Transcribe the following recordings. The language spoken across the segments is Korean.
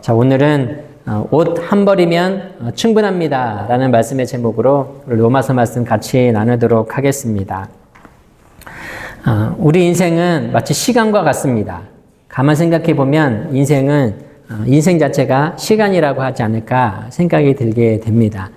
자, 오늘은 옷 한 벌이면 충분합니다 라는 말씀의 제목으로 로마서 말씀 같이 나누도록 하겠습니다. 우리 인생은 마치 시간과 같습니다. 가만 생각해 보면 인생 자체가 시간이라고 하지 않을까 생각이 들게 됩니다.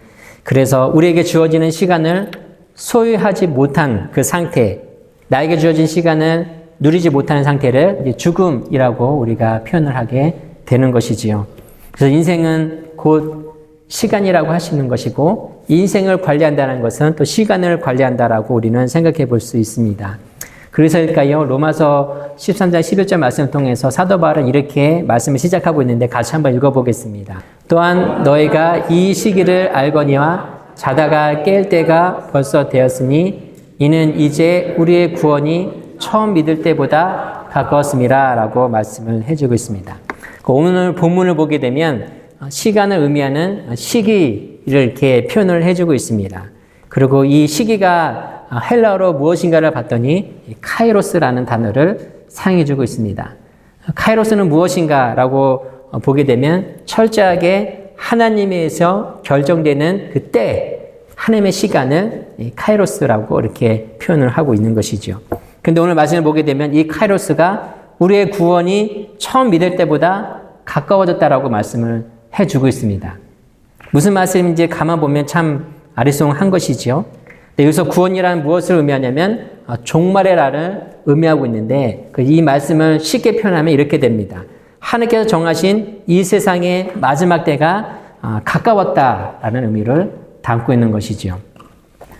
그래서 우리에게 주어지는 시간을 소유하지 못한 그 상태, 나에게 주어진 시간을 누리지 못하는 상태를 죽음이라고 우리가 표현을 하게 되는 것이지요. 그래서 인생은 곧 시간이라고 할 수 있는 것이고, 인생을 관리한다는 것은 또 시간을 관리한다라고 우리는 생각해 볼 수 있습니다. 그래서일까요? 로마서 13장 11절 말씀을 통해서 사도 바울은 이렇게 말씀을 시작하고 있는데 같이 한번 읽어보겠습니다. 또한 너희가 이 시기를 알거니와 자다가 깰 때가 벌써 되었으니 이는 이제 우리의 구원이 처음 믿을 때보다 가까웠음이라 라고 말씀을 해주고 있습니다. 오늘 본문을 보게 되면 시간을 의미하는 시기를 이렇게 표현을 해주고 있습니다. 그리고 이 시기가 헬라어로 무엇인가를 봤더니 카이로스라는 단어를 사용해주고 있습니다. 카이로스는 무엇인가라고 보게 되면 철저하게 하나님에 의해서 결정되는 그 때, 하나님의 시간을 카이로스라고 이렇게 표현을 하고 있는 것이죠. 근데 오늘 말씀을 보게 되면 이 카이로스가 우리의 구원이 처음 믿을 때보다 가까워졌다라고 말씀을 해주고 있습니다. 무슨 말씀인지 가만 보면 참 아리송한 것이지요. 여기서 구원이란 무엇을 의미하냐면 종말의 날을 의미하고 있는데 이 말씀을 쉽게 표현하면 이렇게 됩니다. 하나님께서 정하신 이 세상의 마지막 때가 가까웠다라는 의미를 담고 있는 것이지요.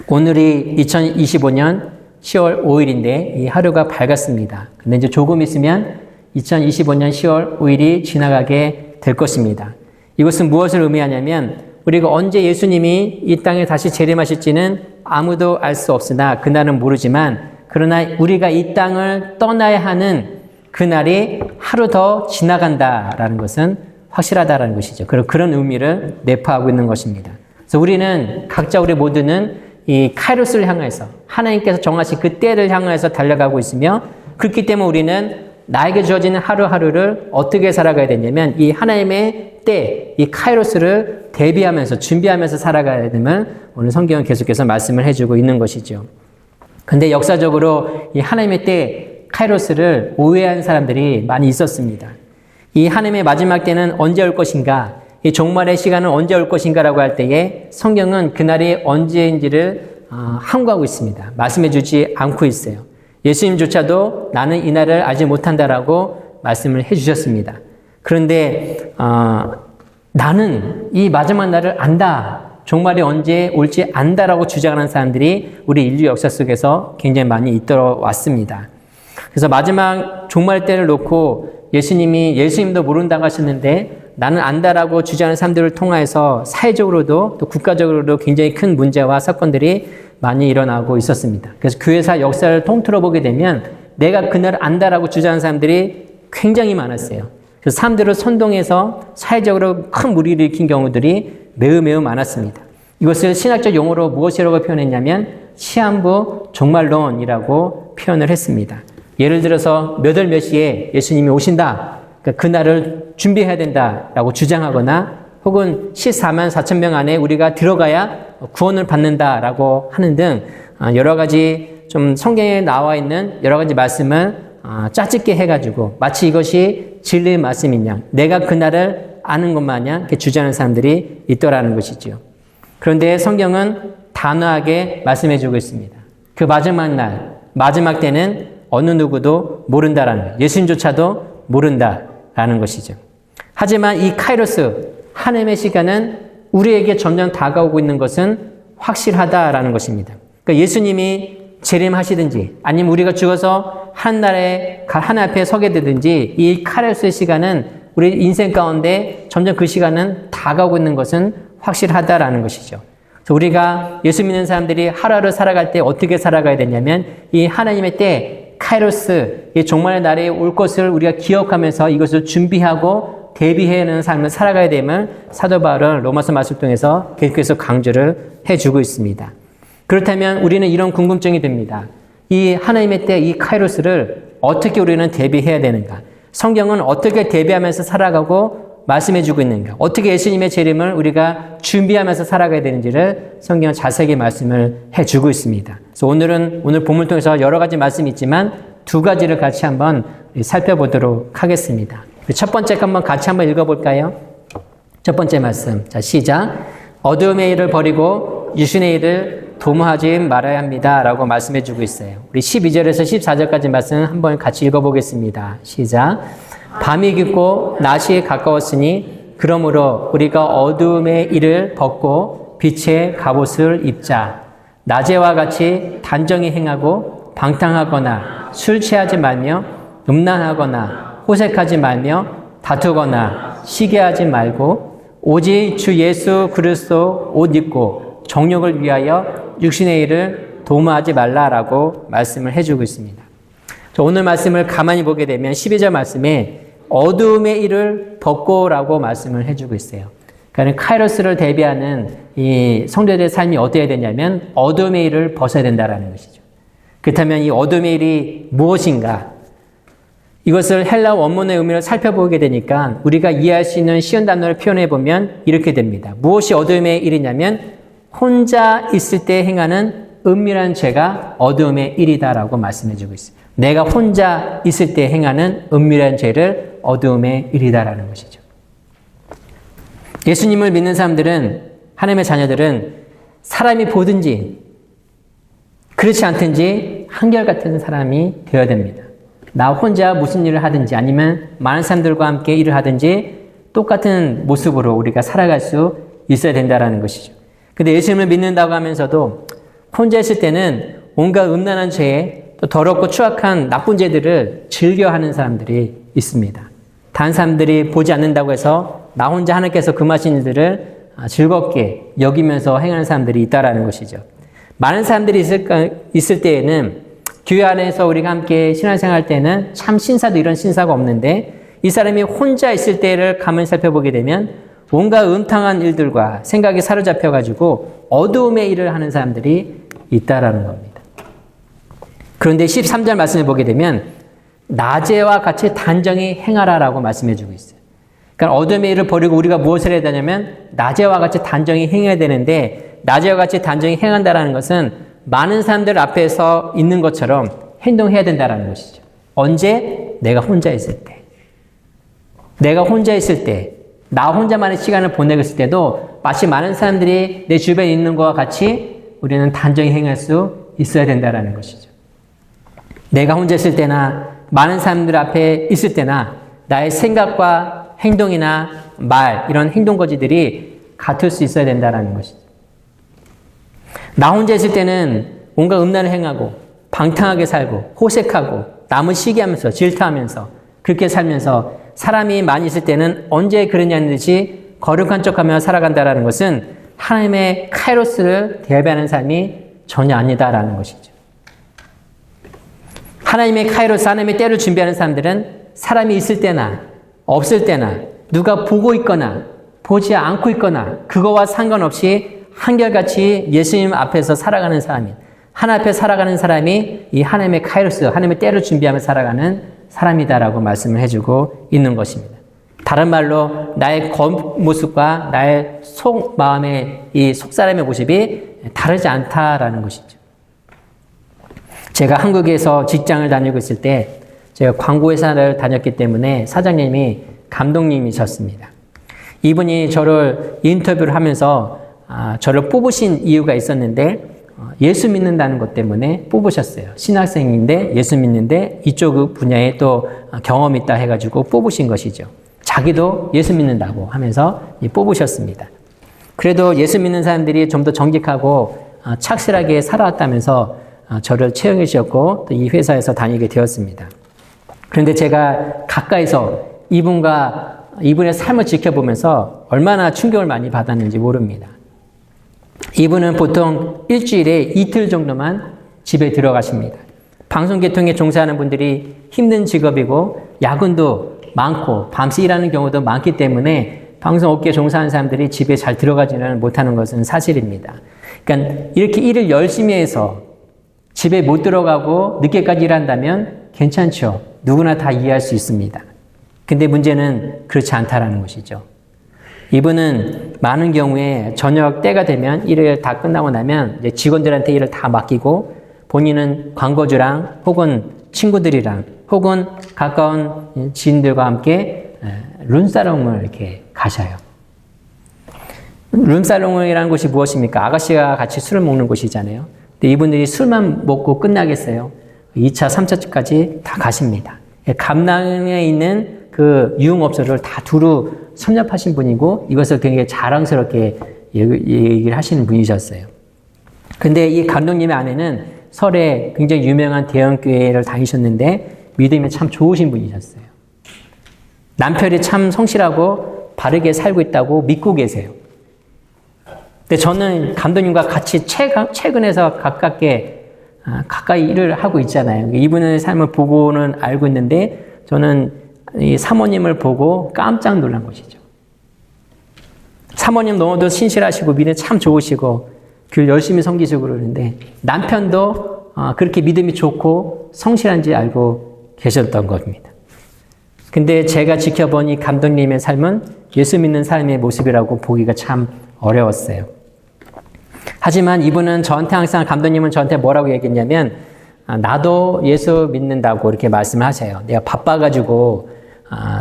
오늘이 2025년 10월 5일인데 이 하루가 밝았습니다. 근데 이제 조금 있으면 2025년 10월 5일이 지나가게 될 것입니다. 이것은 무엇을 의미하냐면 우리가 언제 예수님이 이 땅에 다시 재림하실지는 아무도 알 수 없으나 그날은 모르지만 그러나 우리가 이 땅을 떠나야 하는 그날이 하루 더 지나간다라는 것은 확실하다라는 것이죠. 그런 의미를 내포하고 있는 것입니다. 그래서 우리는 각자 우리 모두는 이 카이로스를 향해서 하나님께서 정하신 그 때를 향해서 달려가고 있으며 그렇기 때문에 우리는 나에게 주어지는 하루하루를 어떻게 살아가야 되냐면 이 하나님의 때, 이 카이로스를 대비하면서 준비하면서 살아가야 되면 오늘 성경은 계속해서 말씀을 해주고 있는 것이죠. 근데 역사적으로 이 하나님의 때 카이로스를 오해한 사람들이 많이 있었습니다. 이 하나님의 마지막 때는 언제 올 것인가? 이 종말의 시간은 언제 올 것인가라고 할 때에 성경은 그날이 언제인지를 함구하고 있습니다. 말씀해 주지 않고 있어요. 예수님조차도 나는 이 날을 알지 못한다라고 말씀을 해주셨습니다. 그런데 나는 이 마지막 날을 안다. 종말이 언제 올지 안다라고 주장하는 사람들이 우리 인류 역사 속에서 굉장히 많이 있도록 왔습니다. 그래서 마지막 종말 때를 놓고 예수님도 모른다고 하셨는데 나는 안다라고 주장하는 사람들을 통해서 사회적으로도 또 국가적으로도 굉장히 큰 문제와 사건들이 많이 일어나고 있었습니다. 그래서 교회사 역사를 통틀어 보게 되면 내가 그날 안다라고 주장하는 사람들이 굉장히 많았어요. 그래서 사람들을 선동해서 사회적으로 큰 무리를 일으킨 경우들이 매우 많았습니다. 이것을 신학적 용어로 무엇이라고 표현했냐면 시한부 종말론이라고 표현을 했습니다. 예를 들어서 몇 월 몇 시에 예수님이 오신다. 그러니까 그날을 준비해야 된다라고 주장하거나 혹은 14만 4천 명 안에 우리가 들어가야 구원을 받는다라고 하는 등 여러 가지 좀 성경에 나와 있는 여러 가지 말씀을 짜집게 해가지고 마치 이것이 진리의 말씀인 양 내가 그날을 아는 것 마냥 이렇게 주장하는 사람들이 있더라는 것이죠. 그런데 성경은 단호하게 말씀해주고 있습니다. 그 마지막 날, 마지막 때는 어느 누구도 모른다라는 거예요. 예수님조차도 모른다라는 것이죠. 하지만 이 카이로스, 하나님의 시간은 우리에게 점점 다가오고 있는 것은 확실하다라는 것입니다. 그러니까 예수님이 재림하시든지 아니면 우리가 죽어서 하나님 앞에 서게 되든지 이 카이로스의 시간은 우리 인생 가운데 점점 그 시간은 다가오고 있는 것은 확실하다라는 것이죠. 그래서 우리가 예수 믿는 사람들이 하루하루 살아갈 때 어떻게 살아가야 되냐면 이 하나님의 때 카이로스, 이 종말의 날에 올 것을 우리가 기억하면서 이것을 준비하고 대비해내는 삶을 살아가야 되면 사도 바울은 로마서 말씀을 통해서 계속해서 강조를 해주고 있습니다. 그렇다면 우리는 이런 궁금증이 듭니다. 이 하나님의 때 이 카이로스를 어떻게 우리는 대비해야 되는가? 성경은 어떻게 대비하면서 살아가고 말씀해 주고 있는가? 어떻게 예수님의 재림을 우리가 준비하면서 살아가야 되는지를 성경은 자세하게 말씀을 해 주고 있습니다. 그래서 오늘 본문을 통해서 여러 가지 말씀이 있지만 두 가지를 같이 한번 살펴보도록 하겠습니다. 첫 번째 한번 같이 한번 읽어볼까요? 첫 번째 말씀. 자, 시작. 어두움의 일을 버리고 유신의 일을 도모하지 말아야 합니다. 라고 말씀해 주고 있어요. 우리 12절에서 14절까지 말씀 한번 같이 읽어보겠습니다. 시작. 밤이 깊고 낮이 가까웠으니 그러므로 우리가 어두움의 일을 벗고 빛의 갑옷을 입자. 낮에와 같이 단정히 행하고 방탕하거나 술 취하지 말며 음란하거나 호색하지 말며 다투거나 시기하지 말고 오직 주 예수 그리스도 옷 입고 정욕을 위하여 육신의 일을 도모하지 말라라고 말씀을 해주고 있습니다. 오늘 말씀을 가만히 보게 되면 12절 말씀에 어두움의 일을 벗고라고 말씀을 해주고 있어요. 그러니까 카이로스를 대비하는 이 성도들의 삶이 어때야 되냐면 어두움의 일을 벗어야 된다라는 것이죠. 그렇다면 이 어둠의 일이 무엇인가? 이것을 헬라 원문의 의미를 살펴보게 되니까 우리가 이해할 수 있는 쉬운 단어를 표현해 보면 이렇게 됩니다. 무엇이 어둠의 일이냐면 혼자 있을 때 행하는 은밀한 죄가 어둠의 일이다라고 말씀해 주고 있어요. 내가 혼자 있을 때 행하는 은밀한 죄를 어둠의 일이다라는 것이죠. 예수님을 믿는 사람들은, 하나님의 자녀들은 사람이 보든지 그렇지 않든지 한결같은 사람이 되어야 됩니다. 나 혼자 무슨 일을 하든지 아니면 많은 사람들과 함께 일을 하든지 똑같은 모습으로 우리가 살아갈 수 있어야 된다는 것이죠. 근데 예수님을 믿는다고 하면서도 혼자 있을 때는 온갖 음란한 죄에 또 더럽고 추악한 나쁜 죄들을 즐겨하는 사람들이 있습니다. 다른 사람들이 보지 않는다고 해서 나 혼자 하나님께서 금하신 일들을 즐겁게 여기면서 행하는 사람들이 있다는 것이죠. 많은 사람들이 있을 때에는 교회 안에서 우리가 함께 신앙생활 할 때는 참 신사도 이런 신사가 없는데 이 사람이 혼자 있을 때를 가만히 살펴보게 되면 온갖 음탕한 일들과 생각이 사로잡혀가지고 어두움의 일을 하는 사람들이 있다라는 겁니다. 그런데 13절 말씀을 보게 되면 낮에와 같이 단정히 행하라라고 말씀해 주고 있어요. 그러니까 어둠의 일을 버리고 우리가 무엇을 해야 되냐면 낮에와 같이 단정히 행해야 되는데 낮에와 같이 단정히 행한다라는 것은 많은 사람들 앞에서 있는 것처럼 행동해야 된다는 것이죠. 언제? 내가 혼자 있을 때. 내가 혼자 있을 때, 나 혼자만의 시간을 보내고 있을 때도 마치 많은 사람들이 내 주변에 있는 것과 같이 우리는 단정히 행할 수 있어야 된다는 것이죠. 내가 혼자 있을 때나 많은 사람들 앞에 있을 때나 나의 생각과 행동이나 말, 이런 행동거지들이 같을 수 있어야 된다는 것이죠. 나 혼자 있을 때는 온갖 음란을 행하고 방탕하게 살고 호색하고 남을 시기하면서 질투하면서 그렇게 살면서 사람이 많이 있을 때는 언제 그러냐는 듯이 거룩한 척하며 살아간다는 것은 하나님의 카이로스를 대비하는 삶이 전혀 아니다라는 것이죠. 하나님의 카이로스, 하나님의 때를 준비하는 사람들은 사람이 있을 때나 없을 때나 누가 보고 있거나 보지 않고 있거나 그거와 상관없이 한결같이 예수님 앞에서 살아가는 사람이, 하나님 앞에 살아가는 사람이 이 하나님의 카이로스, 하나님의 때를 준비하며 살아가는 사람이다라고 말씀을 해주고 있는 것입니다. 다른 말로 나의 겉모습과 나의 속마음의 이 속사람의 모습이 다르지 않다라는 것이죠. 제가 한국에서 직장을 다니고 있을 때 제가 광고회사를 다녔기 때문에 사장님이 감독님이셨습니다. 이분이 저를 인터뷰를 하면서 저를 뽑으신 이유가 있었는데 예수 믿는다는 것 때문에 뽑으셨어요. 신학생인데 예수 믿는데 이쪽 분야에 또 경험이 있다 해가지고 뽑으신 것이죠. 자기도 예수 믿는다고 하면서 뽑으셨습니다. 그래도 예수 믿는 사람들이 좀 더 정직하고 착실하게 살아왔다면서 저를 채용해 주셨고 또 이 회사에서 다니게 되었습니다. 그런데 제가 가까이서 이분의 삶을 지켜보면서 얼마나 충격을 많이 받았는지 모릅니다. 이분은 보통 일주일에 이틀 정도만 집에 들어가십니다. 방송계통에 종사하는 분들이 힘든 직업이고 야근도 많고 밤새 일하는 경우도 많기 때문에 방송업계에 종사하는 사람들이 집에 잘 들어가지는 못하는 것은 사실입니다. 그러니까 이렇게 일을 열심히 해서 집에 못 들어가고 늦게까지 일한다면 괜찮죠. 누구나 다 이해할 수 있습니다. 근데 문제는 그렇지 않다라는 것이죠. 이분은 많은 경우에 저녁 때가 되면 일을 다 끝나고 나면 이제 직원들한테 일을 다 맡기고 본인은 광고주랑 혹은 친구들이랑 혹은 가까운 지인들과 함께 룸사롱을 이렇게 가셔요. 룸사롱이라는 곳이 무엇입니까? 아가씨가 같이 술을 먹는 곳이잖아요. 근데 이분들이 술만 먹고 끝나겠어요? 2차, 3차까지 다 가십니다. 감남에 있는 그 유흥업소를 다 두루 섭렵하신 분이고 이것을 굉장히 자랑스럽게 얘기를 하시는 분이셨어요. 근데 이 감독님의 아내는 설에 굉장히 유명한 대형교회를 다니셨는데 믿음이 참 좋으신 분이셨어요. 남편이 참 성실하고 바르게 살고 있다고 믿고 계세요. 근데 저는 감독님과 같이 최근에서 가까이 일을 하고 있잖아요. 이분의 삶을 보고는 알고 있는데 저는 이 사모님을 보고 깜짝 놀란 것이죠. 사모님 너무도 신실하시고 믿음이 참 좋으시고 교회 열심히 섬기시고 그러는데 남편도 그렇게 믿음이 좋고 성실한지 알고 계셨던 겁니다. 근데 제가 지켜본 이 감독님의 삶은 예수 믿는 삶의 모습이라고 보기가 참 어려웠어요. 하지만 이분은 저한테 항상 감독님은 저한테 뭐라고 얘기했냐면 나도 예수 믿는다고 이렇게 말씀을 하세요. 내가 바빠가지고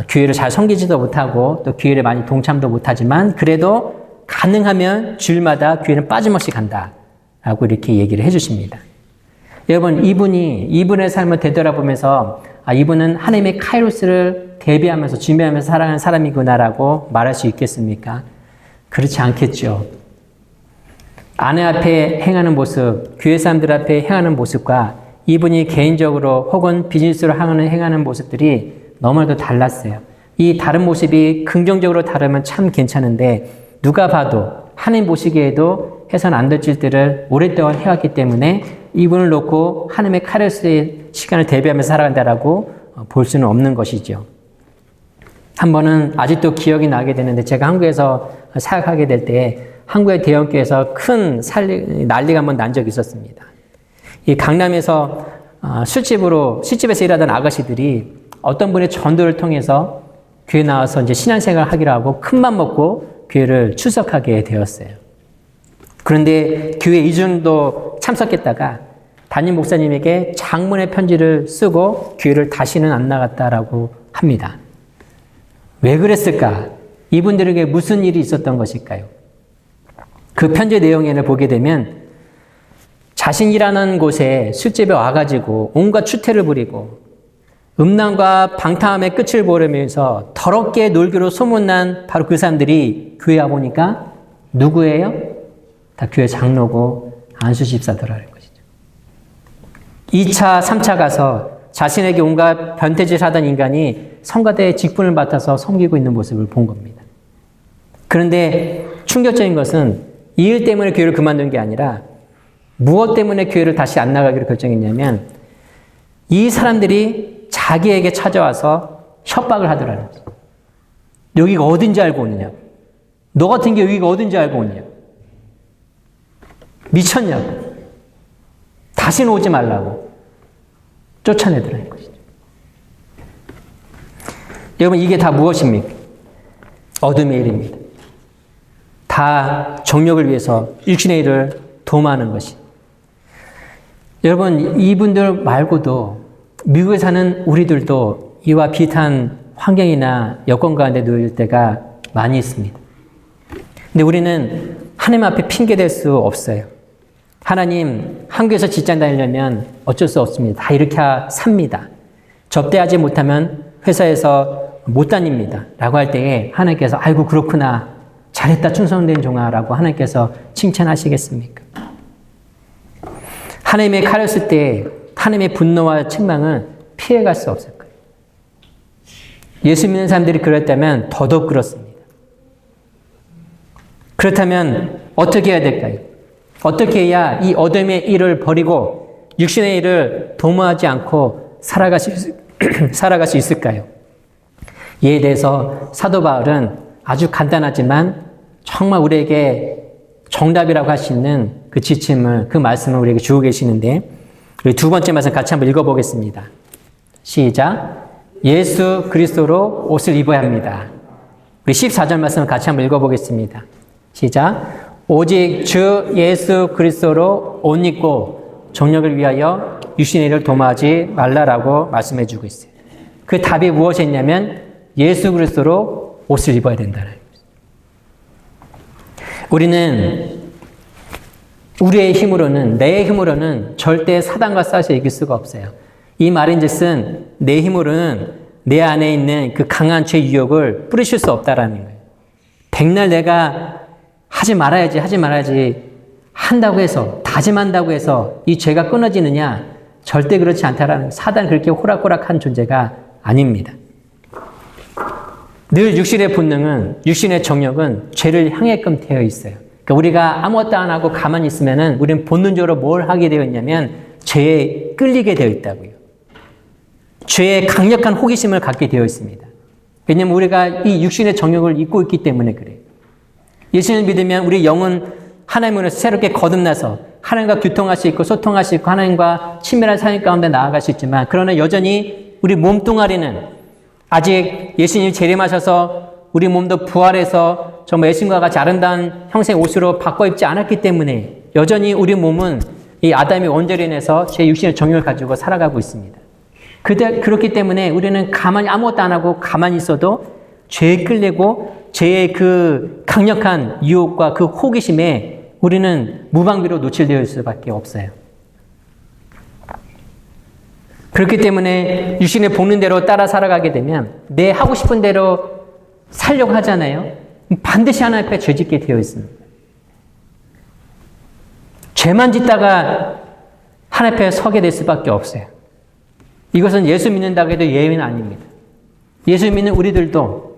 교회를 잘 섬기지도 못하고 또 교회를 많이 동참도 못하지만 그래도 가능하면 주일마다 교회는 빠짐없이 간다라고 이렇게 얘기를 해주십니다. 여러분 이분의 삶을 되돌아보면서 이분은 하나님의 카이로스를 대비하면서 준비하면서 살아가는 사람이구나라고 말할 수 있겠습니까? 그렇지 않겠죠. 아내 앞에 행하는 모습, 교회 사람들 앞에 행하는 모습과 이분이 개인적으로 혹은 비즈니스로 행하는 모습들이 너무나도 달랐어요. 이 다른 모습이 긍정적으로 다르면 참 괜찮은데 누가 봐도 하나님 보시기에도 해서는 안 될 일들을 오랫동안 해왔기 때문에 이분을 놓고 하나님의 카이로스의 시간을 대비하면서 살아간다라고 볼 수는 없는 것이죠. 한 번은 아직도 기억이 나게 되는데 제가 한국에서 사역하게 될 때 한국의 대형교회에서 큰 난리가 한번 난 적이 있었습니다. 이 강남에서 술집에서 일하던 아가씨들이 어떤 분의 전도를 통해서 교회 나와서 이제 신앙생활을 하기로 하고 큰맘 먹고 교회를 출석하게 되었어요. 그런데 교회 이주도 참석했다가 담임 목사님에게 장문의 편지를 쓰고 교회를 다시는 안 나갔다라고 합니다. 왜 그랬을까? 이분들에게 무슨 일이 있었던 것일까요? 그 편지 내용을 보게 되면 자신이라는 곳에 술집에 와가지고 온갖 추태를 부리고 음란과 방탕함의 끝을 보려면서 더럽게 놀기로 소문난 바로 그 사람들이 교회에 와보니까 누구예요? 다 교회 장로고 안수집사더라는 것이죠. 2차, 3차 가서 자신에게 온갖 변태짓을 하던 인간이 성가대의 직분을 맡아서 섬기고 있는 모습을 본 겁니다. 그런데 충격적인 것은 이 일 때문에 교회를 그만둔 게 아니라 무엇 때문에 교회를 다시 안 나가기로 결정했냐면 이 사람들이 자기에게 찾아와서 협박을 하더라는 거죠. 여기가 어딘지 알고 오느냐? 너 같은 게 여기가 어딘지 알고 오느냐? 미쳤냐고? 다시는 오지 말라고 쫓아내더라는 것이죠. 여러분 이게 다 무엇입니까? 어둠의 일입니다. 다 정력을 위해서 육신의 일을 도모하는 것이. 여러분 이분들 말고도 미국에 사는 우리들도 이와 비슷한 환경이나 여건 가운데 놓일 때가 많이 있습니다. 근데 우리는 하나님 앞에 핑계댈 수 없어요. 하나님, 한국에서 직장 다니려면 어쩔 수 없습니다. 다 이렇게 삽니다. 접대하지 못하면 회사에서 못 다닙니다. 라고 할 때에 하나님께서 아이고 그렇구나. 잘했다 충성된 종아라고 하나님께서 칭찬하시겠습니까? 하나님의 칼을 때 하나님의 분노와 책망은 피해갈 수 없을 거예요. 예수 믿는 사람들이 그랬다면 더더욱 그렇습니다. 그렇다면 어떻게 해야 될까요? 어떻게 해야 이 어둠의 일을 버리고 육신의 일을 도모하지 않고 살아갈 수 있을까요? 이에 대해서 사도 바울은 아주 간단하지만 정말 우리에게 정답이라고 할 수 있는 그 지침을, 그 말씀을 우리에게 주고 계시는데 우리 두 번째 말씀 같이 한번 읽어보겠습니다. 시작. 예수 그리스도로 옷을 입어야 합니다. 우리 14절 말씀을 같이 한번 읽어보겠습니다. 시작. 오직 주 예수 그리스도로 옷 입고 정력을 위하여 육신의 일을 도모하지 말라라고 말씀해 주고 있어요. 그 답이 무엇이었냐면 예수 그리스도로 옷을 입어야 된다는 거예요. 우리는 우리의 힘으로는, 내 힘으로는 절대 사단과 싸워서 이길 수가 없어요. 이 말인즉슨 내 힘으로는 내 안에 있는 그 강한 죄 유혹을 뿌리칠 수 없다라는 거예요. 백날 내가 하지 말아야지 한다고 해서, 다짐한다고 해서 이 죄가 끊어지느냐? 절대 그렇지 않다라는 거예요. 사단은 그렇게 호락호락한 존재가 아닙니다. 늘 육신의 본능은, 육신의 정욕은 죄를 향해끔 되어 있어요. 그러니까 우리가 아무것도 안 하고 가만히 있으면은 우리는 본능적으로 뭘 하게 되어 있냐면 죄에 끌리게 되어 있다고요. 죄에 강력한 호기심을 갖게 되어 있습니다. 왜냐하면 우리가 이 육신의 정욕을 잊고 있기 때문에 그래요. 예수님을 믿으면 우리 영은 하나님으로서 새롭게 거듭나서 하나님과 교통할 수 있고 소통할 수 있고 하나님과 친밀한 삶 가운데 나아갈 수 있지만, 그러나 여전히 우리 몸뚱아리는 아직 예수님이 재림하셔서 우리 몸도 부활해서 정말 예수님과 같이 아름다운 형상의 옷으로 바꿔 입지 않았기 때문에 여전히 우리 몸은 이 아담의 원죄로 인해서 제 육신의 정욕을 가지고 살아가고 있습니다. 그렇기 때문에 우리는 가만히 아무것도 안 하고 가만히 있어도 죄에 끌리고 죄의 그 강력한 유혹과 그 호기심에 우리는 무방비로 노출되어 있을 수밖에 없어요. 그렇기 때문에 육신의 본능대로 따라 살아가게 되면 내 하고 싶은 대로 살려고 하잖아요. 반드시 하나님 앞에 죄짓게 되어 있습니다. 죄만 짓다가 하나님 앞에 서게 될 수밖에 없어요. 이것은 예수 믿는다고 해도 예외는 아닙니다. 예수 믿는 우리들도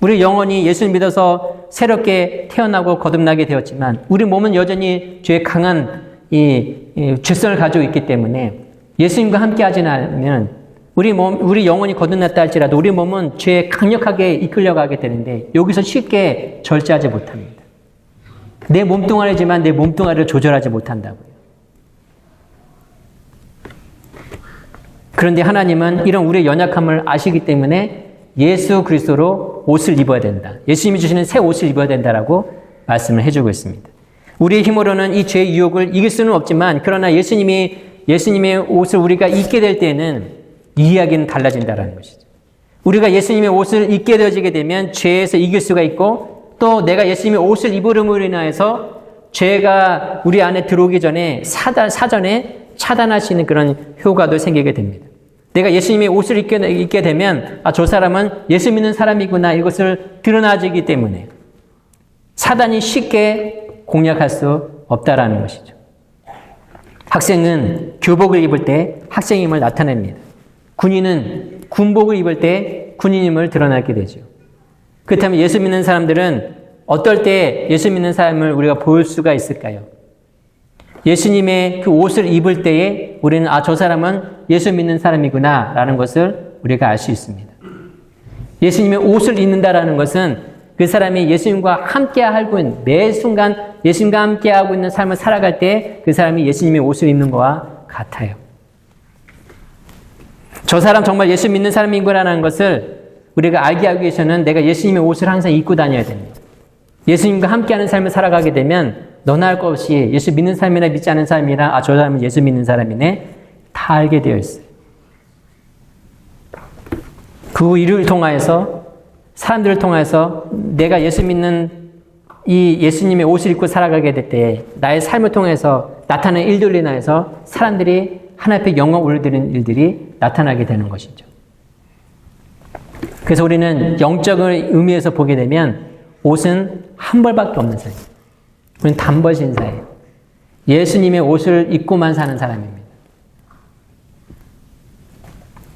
우리 영혼이 예수를 믿어서 새롭게 태어나고 거듭나게 되었지만 우리 몸은 여전히 죄의 강한 이 죄성을 가지고 있기 때문에 예수님과 함께 하지 않으면 우리 영혼이 거듭났다 할지라도 우리 몸은 죄에 강력하게 이끌려가게 되는데 여기서 쉽게 절제하지 못합니다. 내 몸뚱아리지만 내 몸뚱아리를 조절하지 못한다고요. 그런데 하나님은 이런 우리의 연약함을 아시기 때문에 예수 그리스도로 옷을 입어야 된다. 예수님이 주시는 새 옷을 입어야 된다라고 말씀을 해주고 있습니다. 우리의 힘으로는 이 죄의 유혹을 이길 수는 없지만 그러나 예수님의 옷을 우리가 입게 될 때는 이 이야기는 달라진다는 것이죠. 우리가 예수님의 옷을 입게 되어지게 되면 죄에서 이길 수가 있고 또 내가 예수님의 옷을 입으름으로 인하여서 죄가 우리 안에 들어오기 전에 사전에 차단할 수 있는 그런 효과도 생기게 됩니다. 내가 예수님의 옷을 입게 되면 저 사람은 예수 믿는 사람이구나 이것을 드러나지기 때문에 사단이 쉽게 공략할 수 없다라는 것이죠. 학생은 교복을 입을 때 학생임을 나타냅니다. 군인은 군복을 입을 때 군인임을 드러나게 되죠. 그렇다면 예수 믿는 사람들은 어떨 때 예수 믿는 사람을 우리가 볼 수가 있을까요? 예수님의 그 옷을 입을 때에 우리는 저 사람은 예수 믿는 사람이구나 라는 것을 우리가 알 수 있습니다. 예수님의 옷을 입는다라는 것은 그 사람이 예수님과 함께 하고 있는 매 순간 예수님과 함께 하고 있는 삶을 살아갈 때 그 사람이 예수님의 옷을 입는 것과 같아요. 저 사람 정말 예수 믿는 사람이구나라는 것을 우리가 알게 하기 위해서는 내가 예수님의 옷을 항상 입고 다녀야 됩니다. 예수님과 함께하는 삶을 살아가게 되면 너나 할 것 없이 예수 믿는 사람이나 믿지 않는 사람이나 저 사람은 예수 믿는 사람이네 다 알게 되어 있어요. 그 일을 통하여서 사람들을 통해서 내가 예수 믿는 이 예수님의 옷을 입고 살아가게 될 때 나의 삶을 통해서 나타나는 일들로 인하여서 사람들이 하나님 앞에 영광 올려드리는 일들이 나타나게 되는 것이죠. 그래서 우리는 영적인 의미에서 보게 되면 옷은 한 벌밖에 없는 사람이에요. 우리는 단벌 신사예요. 예수님의 옷을 입고만 사는 사람입니다.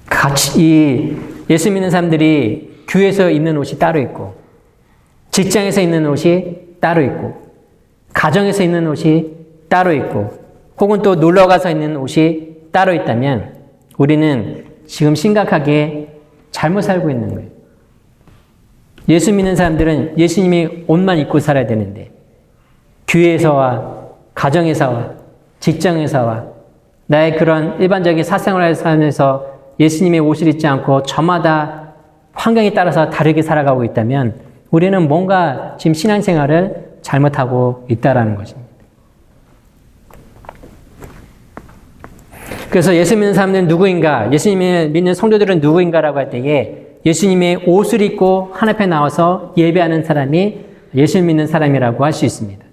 같이 예수 믿는 사람들이 교회에서 입는 옷이 따로 있고 직장에서 입는 옷이 따로 있고 가정에서 입는 옷이 따로 있고 혹은 또 놀러가서 입는 옷이 따로 있다면 우리는 지금 심각하게 잘못 살고 있는 거예요. 예수 믿는 사람들은 예수님의 옷만 입고 살아야 되는데 교회에서와 가정에서와 직장에서와 나의 그런 일반적인 사생활에서 예수님의 옷을 입지 않고 저마다 환경에 따라서 다르게 살아가고 있다면 우리는 뭔가 지금 신앙생활을 잘못하고 있다라는 것입니다. 그래서 예수 믿는 사람들은 누구인가? 예수님을 믿는 성도들은 누구인가라고 할 때에 예수님의 옷을 입고 하나님 앞에 나와서 예배하는 사람이 예수를 믿는 사람이라고 할 수 있습니다.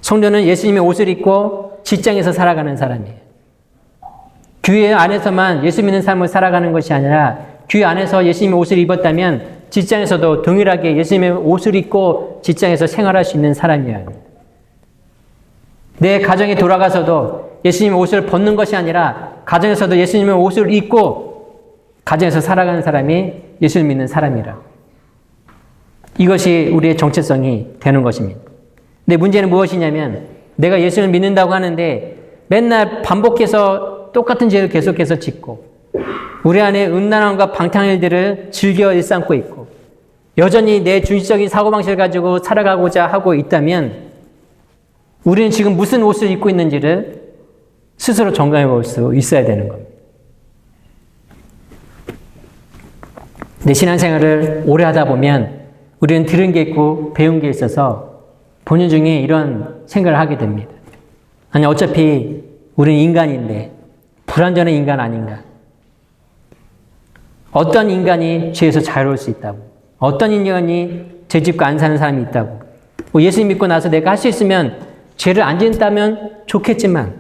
성도는 예수님의 옷을 입고 직장에서 살아가는 사람이에요. 교회 안에서만 예수 믿는 삶을 살아가는 것이 아니라 교회 안에서 예수님의 옷을 입었다면 직장에서도 동일하게 예수님의 옷을 입고 직장에서 생활할 수 있는 사람이어야 합니다. 내 가정에 돌아가서도 예수님의 옷을 벗는 것이 아니라 가정에서도 예수님의 옷을 입고 가정에서 살아가는 사람이 예수를 믿는 사람이라. 이것이 우리의 정체성이 되는 것입니다. 근데 문제는 무엇이냐면 내가 예수를 믿는다고 하는데 맨날 반복해서 똑같은 죄를 계속해서 짓고 우리 안에 음란함과 방탕한 일들을 즐겨 일삼고 있고 여전히 내 중시적인 사고방식을 가지고 살아가고자 하고 있다면 우리는 지금 무슨 옷을 입고 있는지를 스스로 점검해 볼 수 있어야 되는 겁니다. 내 신앙생활을 오래 하다 보면 우리는 들은 게 있고 배운 게 있어서 본인 중에 이런 생각을 하게 됩니다. 아니 어차피 우리는 인간인데 불완전한 인간 아닌가? 어떤 인간이 죄에서 자유로울 수 있다고? 어떤 인간이 죄 짓고 안 사는 사람이 있다고? 예수 믿고 나서 내가 할 수 있으면 죄를 안 짓다면 좋겠지만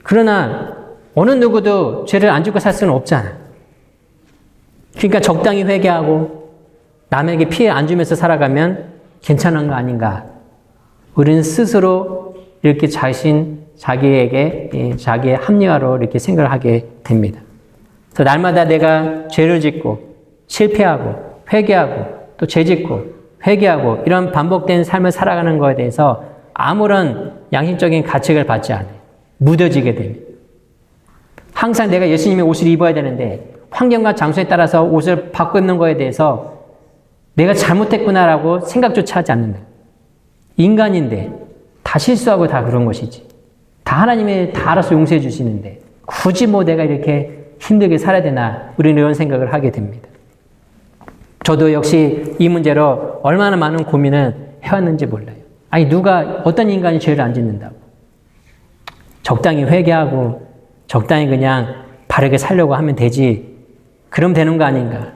그러나 어느 누구도 죄를 안 짓고 살 수는 없잖아. 그러니까 적당히 회개하고 남에게 피해 안 주면서 살아가면 괜찮은 거 아닌가? 우리는 스스로 이렇게 자기에게 자기의 합리화로 이렇게 생각을 하게 됩니다. 그래서 날마다 내가 죄를 짓고 실패하고 회개하고 또 죄 짓고 회개하고 이런 반복된 삶을 살아가는 것에 대해서 아무런 양심적인 가책을 받지 않아요. 무뎌지게 됩니다. 항상 내가 예수님의 옷을 입어야 되는데 환경과 장소에 따라서 옷을 바꿔 입는 것에 대해서 내가 잘못했구나라고 생각조차 하지 않는다. 인간인데 다 실수하고 다 그런 것이지. 다 하나님이 다 알아서 용서해 주시는데 굳이 뭐 내가 이렇게 힘들게 살아야 되나 우리는 이런 생각을 하게 됩니다. 저도 역시 이 문제로 얼마나 많은 고민을 해왔는지 몰라요. 아니 누가 어떤 인간이 죄를 안 짓는다고. 적당히 회개하고 적당히 그냥 바르게 살려고 하면 되지. 그럼 되는 거 아닌가.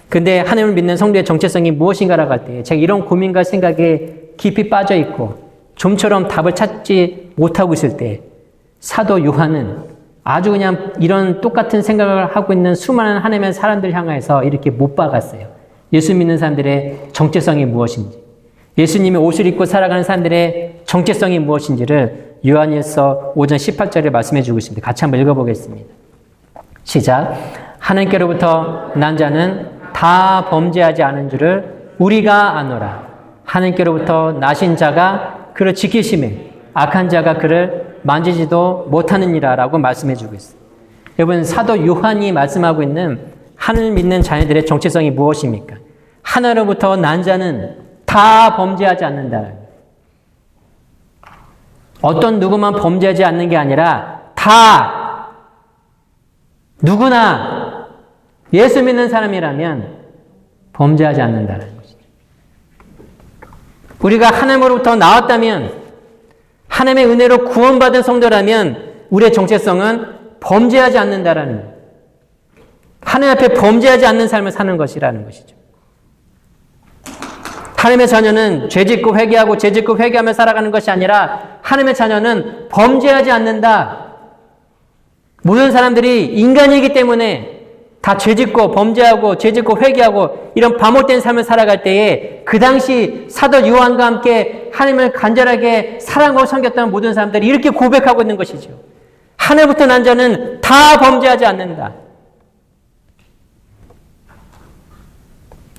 근데 하나님을 믿는 성도의 정체성이 무엇인가라고 할 때 제가 이런 고민과 생각에 깊이 빠져 있고 좀처럼 답을 찾지 못하고 있을 때 사도 요한은 아주 그냥 이런 똑같은 생각을 하고 있는 수많은 하나님의 사람들 향해서 이렇게 못 박았어요. 예수 믿는 사람들의 정체성이 무엇인지, 예수님의 옷을 입고 살아가는 사람들의 정체성이 무엇인지를 요한일서 5장 18절에 말씀해 주고 있습니다. 같이 한번 읽어보겠습니다. 시작. 하나님께로부터 난 자는 다 범죄하지 않은 줄을 우리가 아노라. 하나님께로부터 나신 자가 그를 지키심에 악한 자가 그를 만지지도 못하느니라 라고 말씀해 주고 있어요. 여러분 사도 요한이 말씀하고 있는 하나님을 믿는 자녀들의 정체성이 무엇입니까? 하나로부터 난 자는 다 범죄하지 않는다. 어떤 누구만 범죄하지 않는 게 아니라 다 누구나 예수 믿는 사람이라면 범죄하지 않는다는 것이죠. 우리가 하나님으로부터 나왔다면 하나님의 은혜로 구원받은 성도라면 우리의 정체성은 범죄하지 않는다라는 거예요. 하나님 앞에 범죄하지 않는 삶을 사는 것이라는 것이죠. 하나님의 자녀는 죄짓고 회개하고 죄짓고 회개하며 살아가는 것이 아니라 하나님의 자녀는 범죄하지 않는다. 모든 사람들이 인간이기 때문에 다 죄짓고 범죄하고 죄짓고 회개하고 이런 반복된 삶을 살아갈 때에 그 당시 사도 요한과 함께 하나님을 간절하게 사랑하고 섬겼던 모든 사람들이 이렇게 고백하고 있는 것이죠. 하늘부터 난 자는 다 범죄하지 않는다.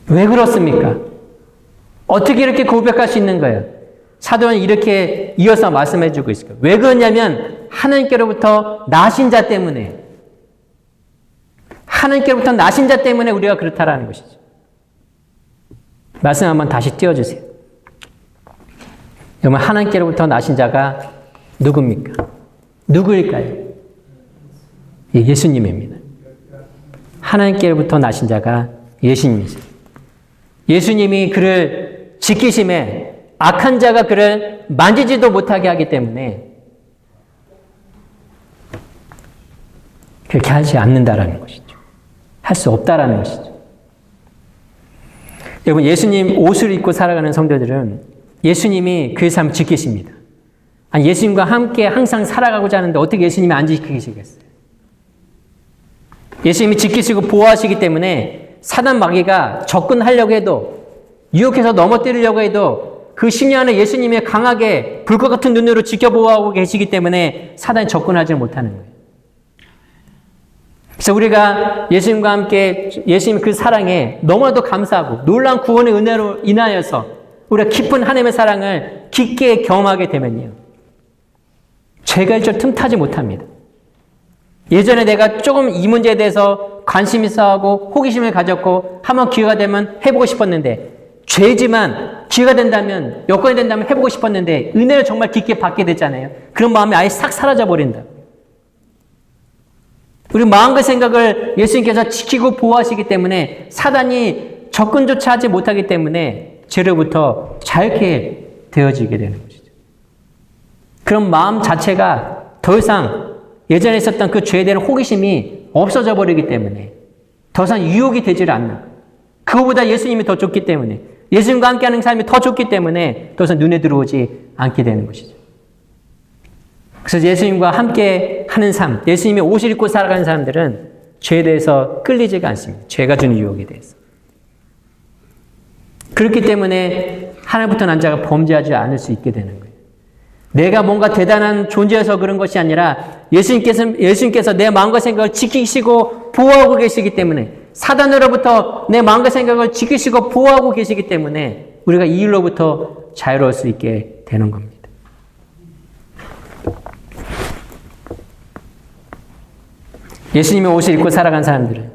왜 그렇습니까? 어떻게 이렇게 고백할 수 있는 거예요? 사도는 이렇게 이어서 말씀해 주고 있어요. 왜 그러냐면 하나님께로부터 나신 자 때문에 하나님께로부터 나신 자 때문에 우리가 그렇다라는 것이죠. 말씀 한번 다시 띄워주세요. 여러분 하나님께로부터 나신 자가 누굽니까? 누구일까요? 예수님입니다. 하나님께로부터 나신 자가 예수님이세요. 예수님이 그를 지키심에 악한 자가 그를 만지지도 못하게 하기 때문에 그렇게 하지 않는다라는 것이죠. 할 수 없다라는 것이죠. 여러분, 예수님 옷을 입고 살아가는 성도들은 예수님이 그의 삶을 지키십니다. 아니, 예수님과 함께 항상 살아가고자 하는데 어떻게 예수님이 안 지키시겠어요? 예수님이 지키시고 보호하시기 때문에 사단 마귀가 접근하려고 해도, 유혹해서 넘어뜨리려고 해도 그 심령 안에 예수님이 강하게 불꽃 같은 눈으로 지켜보호하고 계시기 때문에 사단이 접근하지 못하는 거예요. 그래서 우리가 예수님과 함께 예수님 그 사랑에 너무나도 감사하고 놀라운 구원의 은혜로 인하여서 우리가 깊은 하나님의 사랑을 깊게 경험하게 되면요, 죄가 일절 틈타지 못합니다. 예전에 내가 조금 이 문제에 대해서 관심 있어 하고 호기심을 가졌고 한번 기회가 되면 해보고 싶었는데, 죄지만 기회가 된다면, 여건이 된다면 해보고 싶었는데 은혜를 정말 깊게 받게 됐잖아요. 그런 마음이 아예 싹 사라져버린다. 우리 마음과 생각을 예수님께서 지키고 보호하시기 때문에 사단이 접근조차 하지 못하기 때문에 죄로부터 자유케 되어지게 되는 것이죠. 그런 마음 자체가 더 이상 예전에 있었던 그 죄에 대한 호기심이 없어져 버리기 때문에 더 이상 유혹이 되질 않나. 그거보다 예수님이 더 좋기 때문에, 예수님과 함께하는 삶이 더 좋기 때문에 더 이상 눈에 들어오지 않게 되는 것이죠. 그래서 예수님과 함께 하는 삶, 예수님의 옷을 입고 살아가는 사람들은 죄에 대해서 끌리지가 않습니다. 죄가 주는 유혹에 대해서. 그렇기 때문에 하나님부터 난 자가 범죄하지 않을 수 있게 되는 거예요. 내가 뭔가 대단한 존재여서 그런 것이 아니라 예수님께서 내 마음과 생각을 지키시고 보호하고 계시기 때문에, 사단으로부터 내 마음과 생각을 지키시고 보호하고 계시기 때문에 우리가 이 일로부터 자유로울 수 있게 되는 겁니다. 예수님의 옷을 입고 살아간 사람들은,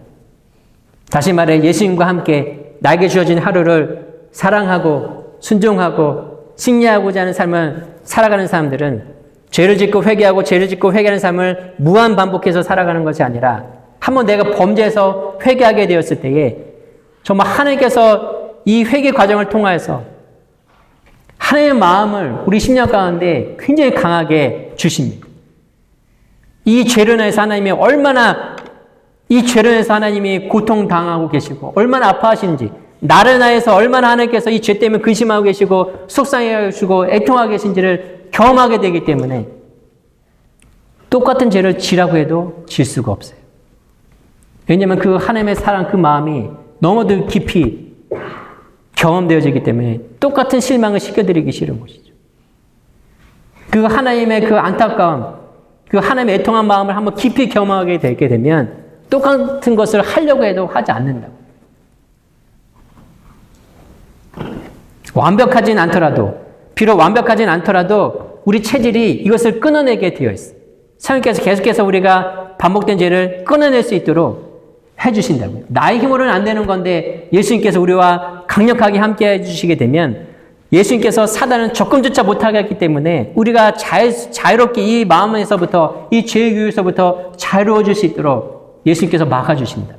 다시 말해 예수님과 함께 나에게 주어진 하루를 사랑하고 순종하고 승리하고자 하는 삶을 살아가는 사람들은 죄를 짓고 회개하고 죄를 짓고 회개하는 삶을 무한 반복해서 살아가는 것이 아니라, 한번 내가 범죄해서 회개하게 되었을 때에 정말 하나님께서 이 회개 과정을 통하여서 하나님의 마음을 우리 심령 가운데 굉장히 강하게 주십니다. 이 죄로 인해서 하나님이 얼마나, 이 죄로 인해서 하나님이 고통당하고 계시고 얼마나 아파하시는지, 나를 인하여서 얼마나 하나님께서 이 죄 때문에 근심하고 계시고 속상해 계시고 애통하고 계신지를 경험하게 되기 때문에 똑같은 죄를 지라고 해도 질 수가 없어요. 왜냐하면 그 하나님의 사랑, 그 마음이 너무도 깊이 경험되어지기 때문에 똑같은 실망을 시켜드리기 싫은 것이죠. 그 하나님의 그 안타까움, 그 하나님의 애통한 마음을 한번 깊이 경험하게 되게 되면 똑같은 것을 하려고 해도 하지 않는다고. 완벽하진 않더라도, 비록 완벽하진 않더라도 우리 체질이 이것을 끊어내게 되어 있어요. 성령께서 계속해서 우리가 반복된 죄를 끊어낼 수 있도록 해주신다고요. 나의 힘으로는 안 되는 건데 예수님께서 우리와 강력하게 함께 해주시게 되면 예수님께서 사단은 접근조차 못하게 했기 때문에 우리가 자유롭게 이 마음에서부터, 이 죄의 유혹에서부터 자유로워질 수 있도록 예수님께서 막아주신다.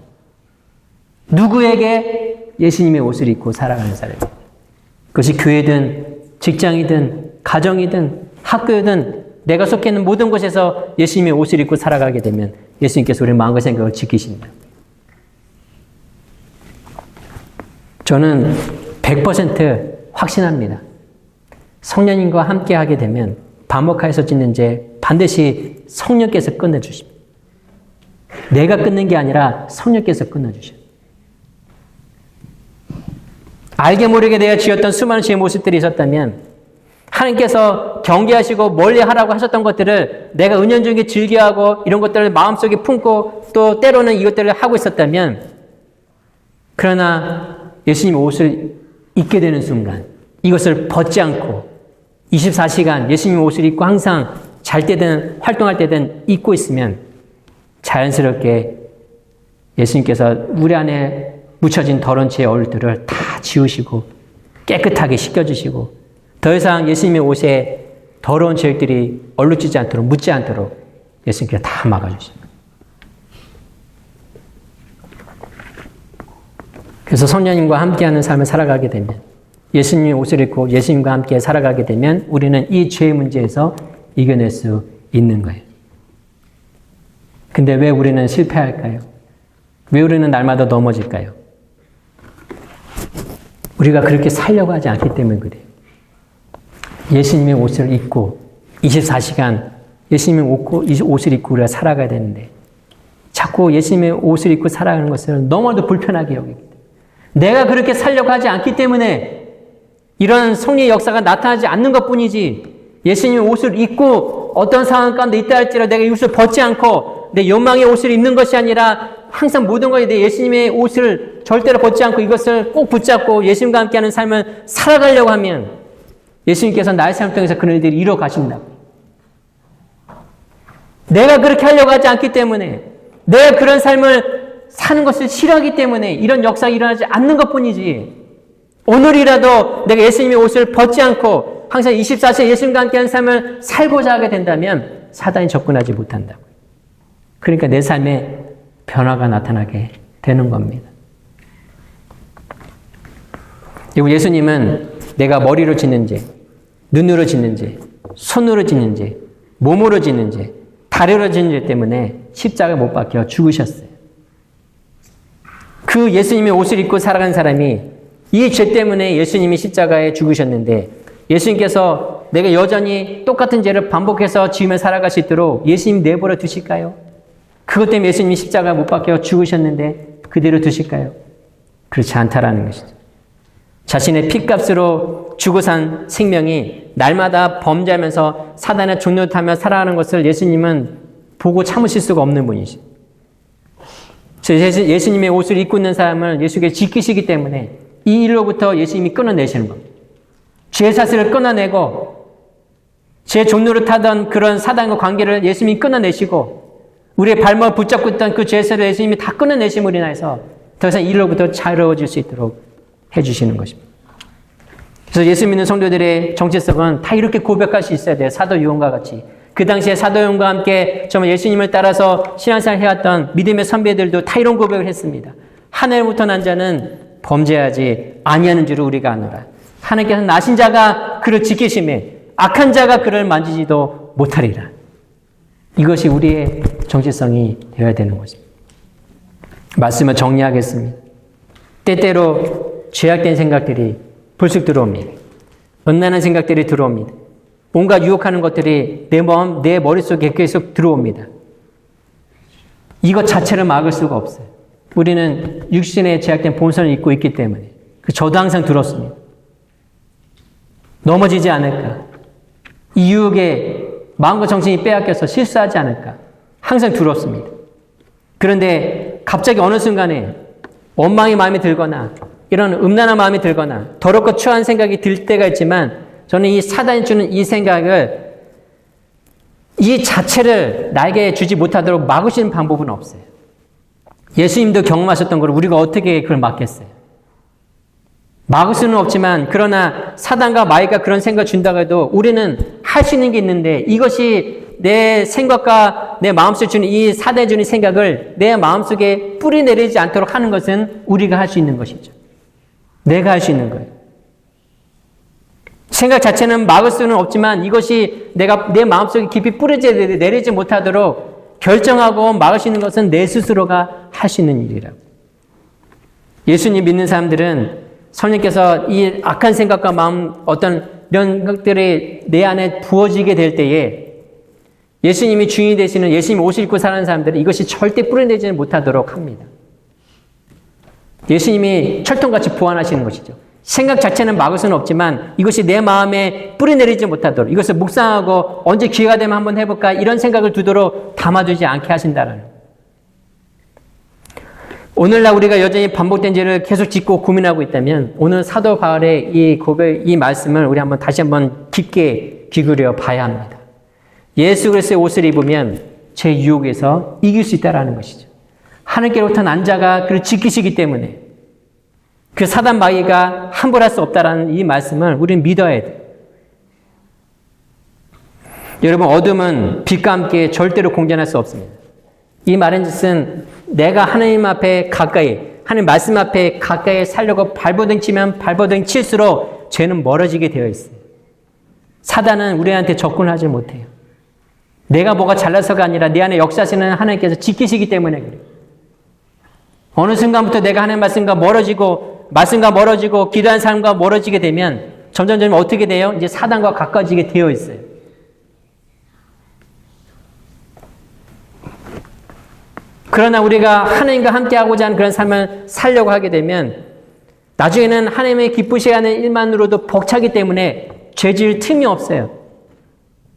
누구에게? 예수님의 옷을 입고 살아가는 사람. 그것이 교회든 직장이든 가정이든 학교든 내가 속해 있는 모든 곳에서 예수님의 옷을 입고 살아가게 되면 예수님께서 우리 마음과 생각을 지키신다. 저는 100% 확신합니다. 성령님과 함께 하게 되면 반복하여서 짓는 죄 반드시 성령께서 끊어주십니다. 내가 끊는 게 아니라 성령께서 끊어주셔요. 알게 모르게 내가 지었던 수많은 죄의 모습들이 있었다면 하나님께서 경계하시고 멀리하라고 하셨던 것들을 내가 은연중에 즐겨하고 이런 것들을 마음속에 품고 또 때로는 이것들을 하고 있었다면, 그러나 예수님의 옷을 입게 되는 순간 이것을 벗지 않고 24시간 예수님의 옷을 입고 항상 잘 때든 활동할 때든 입고 있으면 자연스럽게 예수님께서 우리 안에 묻혀진 더러운 죄의 얼들을 다 지우시고 깨끗하게 씻겨주시고 더 이상 예수님의 옷에 더러운 죄들이 얼룩지지 않도록, 묻지 않도록 예수님께서 다 막아주십니다. 그래서 성령님과 함께하는 삶을 살아가게 되면, 예수님의 옷을 입고 예수님과 함께 살아가게 되면 우리는 이 죄의 문제에서 이겨낼 수 있는 거예요. 근데 왜 우리는 실패할까요? 왜 우리는 날마다 넘어질까요? 우리가 그렇게 살려고 하지 않기 때문에 그래요. 예수님의 옷을 입고 24시간 예수님의 옷을 입고 우리가 살아가야 되는데 자꾸 예수님의 옷을 입고 살아가는 것을 너무나도 불편하게 여기기 때문에, 내가 그렇게 살려고 하지 않기 때문에 이런 성리의 역사가 나타나지 않는 것뿐이지, 예수님의 옷을 입고 어떤 상황 가운데 있다 할지라도 내가 이 옷을 벗지 않고 내 욕망의 옷을 입는 것이 아니라 항상 모든 것에 내 예수님의 옷을 절대로 벗지 않고 이것을 꼭 붙잡고 예수님과 함께하는 삶을 살아가려고 하면 예수님께서 나의 삶을 통해서 그런 일들이 이루어 가신다고. 내가 그렇게 하려고 하지 않기 때문에, 내가 그런 삶을 사는 것을 싫어하기 때문에 이런 역사가 일어나지 않는 것뿐이지, 오늘이라도 내가 예수님의 옷을 벗지 않고 항상 24시간 예수님과 함께하는 삶을 살고자 하게 된다면 사단이 접근하지 못한다고요. 그러니까 내 삶에 변화가 나타나게 되는 겁니다. 그리고 예수님은 내가 머리로 짓는 죄, 눈으로 짓는 죄, 손으로 짓는 죄, 몸으로 짓는 죄, 다리로 짓는 죄 때문에 십자가에 못 박혀 죽으셨어요. 그 예수님의 옷을 입고 살아간 사람이 이 죄 때문에 예수님이 십자가에 죽으셨는데, 예수님께서 내가 여전히 똑같은 죄를 반복해서 지으며 살아갈 수 있도록 예수님 내버려 두실까요? 그것 때문에 예수님이 십자가에 못 박혀 죽으셨는데 그대로 두실까요? 그렇지 않다라는 것이죠. 자신의 핏값으로 주고 산 생명이 날마다 범죄하면서 사단의 종노릇 타며 살아가는 것을 예수님은 보고 참으실 수가 없는 분이시죠. 예수님의 옷을 입고 있는 사람을 예수님께 지키시기 때문에 이 일로부터 예수님이 끊어내시는 겁니다. 죄 사슬을 끊어내고 죄 종노릇 하던 그런 사단과 관계를 예수님이 끊어내시고 우리의 발목을 붙잡고 있던 그 죄세를 예수님이 다 끊어내심으로 인해서 더 이상 이 일로부터 자유로워질 수 있도록 해주시는 것입니다. 그래서 예수 믿는 성도들의 정체성은 다 이렇게 고백할 수 있어야 돼요. 사도 요한과 같이. 그 당시에 사도 요한과 함께 정말 예수님을 따라서 신앙생활을 해왔던 믿음의 선배들도 다 이런 고백을 했습니다. 하늘부터 난 자는 범죄하지 아니하는 줄을 우리가 아노라. 하나님께서 나신 자가 그를 지키심에 악한 자가 그를 만지지도 못하리라. 이것이 우리의 정체성이 되어야 되는 것입니다. 말씀을 정리하겠습니다. 때때로 죄악된 생각들이 불쑥 들어옵니다. 음란한 생각들이 들어옵니다. 온갖 유혹하는 것들이 내 머릿속에 계속 들어옵니다. 이것 자체를 막을 수가 없어요. 우리는 육신의 제약된 본성을 입고 있기 때문에. 저도 항상 들었습니다. 넘어지지 않을까. 이 유혹에 마음과 정신이 빼앗겨서 실수하지 않을까. 항상 들었습니다. 그런데 갑자기 어느 순간에 원망의 마음이 들거나 이런 음란한 마음이 들거나 더럽고 추한 생각이 들 때가 있지만, 저는 이 사단이 주는 이 생각을, 이 자체를 나에게 주지 못하도록 막을 수 있는 방법은 없어요. 예수님도 경험하셨던 걸 우리가 어떻게 그걸 막겠어요? 막을 수는 없지만, 그러나 사단과 마귀가 그런 생각을 준다고 해도 우리는 할 수 있는 게 있는데, 이것이 내 생각과 내 마음속에 주는 이 사단이 주는 생각을 내 마음속에 뿌리 내리지 않도록 하는 것은 우리가 할 수 있는 것이죠. 내가 할 수 있는 거예요. 생각 자체는 막을 수는 없지만 이것이 내가 내 마음속에 깊이 뿌리지 내리지 못하도록 결정하고 막을 수 있는 것은 내 스스로가 할 수 있는 일이라고. 예수님 믿는 사람들은 성령께서 이 악한 생각과 마음, 어떤 이런 것들이 내 안에 부어지게 될 때에 예수님이 주인이 되시는, 예수님 옷을 입고 사는 사람들은 이것이 절대 뿌리내지는 못하도록 합니다. 예수님이 철통같이 보완하시는 것이죠. 생각 자체는 막을 수는 없지만 이것이 내 마음에 뿌리내리지 못하도록, 이것을 묵상하고 언제 기회가 되면 한번 해볼까 이런 생각을 두도록 담아두지 않게 하신다는. 오늘날 우리가 여전히 반복된 죄를 계속 짓고 고민하고 있다면 오늘 사도 바울의 이 고백, 이 말씀을 우리 다시 한번 깊게 기울여 봐야 합니다. 예수 그리스도의 옷을 입으면 제 유혹에서 이길 수 있다는 것이죠. 하늘께로부터 난 자가 그를 지키시기 때문에 그 사단 마귀가 함부로 할 수 없다라는 이 말씀을 우리는 믿어야 돼요. 여러분, 어둠은 빛과 함께 절대로 공존할 수 없습니다. 이 말은 뜻은 내가 하나님 앞에 가까이, 하나님 말씀 앞에 가까이 살려고 발버둥 치면 발버둥 칠수록 죄는 멀어지게 되어 있어요. 사단은 우리한테 접근하지 못해요. 내가 뭐가 잘나서가 아니라 내 안에 역사하시는 하나님께서 지키시기 때문에 그래요. 어느 순간부터 내가 하나님 말씀과 멀어지고 기도한 사람과 멀어지게 되면 점점 어떻게 돼요? 이제 사단과 가까워지게 되어 있어요. 그러나 우리가 하나님과 함께하고자 하는 그런 삶을 살려고 하게 되면 나중에는 하나님의 기쁘시게 하는 일만으로도 벅차기 때문에 죄 지을 틈이 없어요.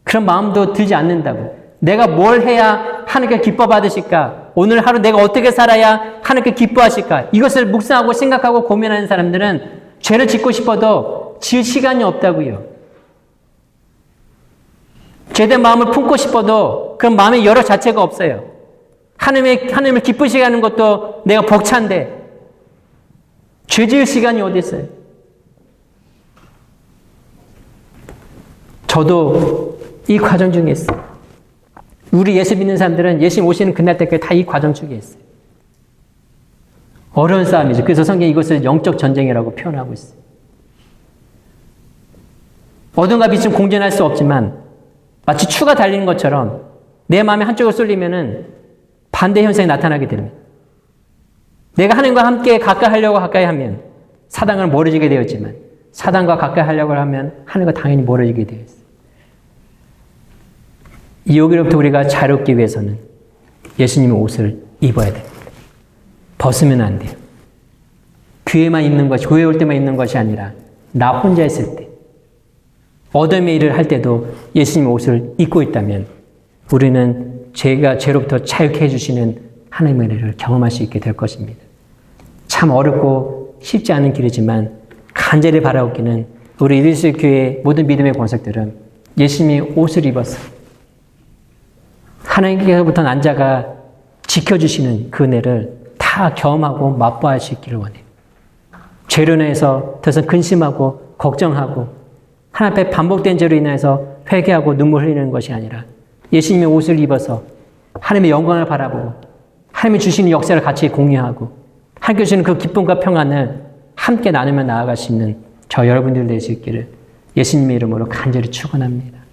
그런 마음도 들지 않는다고. 내가 뭘 해야 하나님께 기뻐 받으실까? 오늘 하루 내가 어떻게 살아야 하나님께 기뻐하실까? 이것을 묵상하고 생각하고 고민하는 사람들은 죄를 짓고 싶어도 지을 시간이 없다고요. 죄된 마음을 품고 싶어도 그런 마음의 여러 자체가 없어요. 하나님을 기쁘시게 하는 것도 내가 벅찬데 죄 지을 시간이 어디 있어요? 저도 이 과정 중에 있어요. 우리 예수 믿는 사람들은 예수님 오시는 그날 때까지 다 이 과정 중에 있어요. 어려운 싸움이죠. 그래서 성경이 이것을 영적 전쟁이라고 표현하고 있어요. 어둠과 빛은 공존할 수 없지만 마치 추가 달리는 것처럼 내 마음이 한쪽으로 쏠리면은 반대 현상이 나타나게 됩니다. 내가 하나님과 함께 가까이 하면 사단과 멀어지게 되었지만 사단과 가까이 하려고 하면 하나님과 당연히 멀어지게 되어 있어요. 이 여기로부터 우리가 자유롭기 위해서는 예수님의 옷을 입어야 됩니다. 벗으면 안 돼요. 교회만 입는 것이, 교회 올 때만 입는 것이 아니라 나 혼자 있을 때, 어둠의 일을 할 때도 예수님의 옷을 입고 있다면 우리는 죄로부터 자유케 해주시는 하나님의 은혜를 경험할 수 있게 될 것입니다. 참 어렵고 쉽지 않은 길이지만 간절히 바라옵기는 우리 이리스 교회의 모든 믿음의 권석들은 예수님의 옷을 입어서 하나님께서부터 난 자가 지켜주시는 그 은혜를 다 경험하고 맛보아할 수 있기를 원해요. 죄로 인해서 더 이상 근심하고 걱정하고 하나님 앞에 반복된 죄로 인해서 회개하고 눈물 흘리는 것이 아니라 예수님의 옷을 입어서 하나님의 영광을 바라보고 하나님이 주시는 역사를 같이 공유하고 하나님께 주시는 그 기쁨과 평안을 함께 나누며 나아갈 수 있는 저 여러분들 될 수 있기를 예수님의 이름으로 간절히 축원합니다.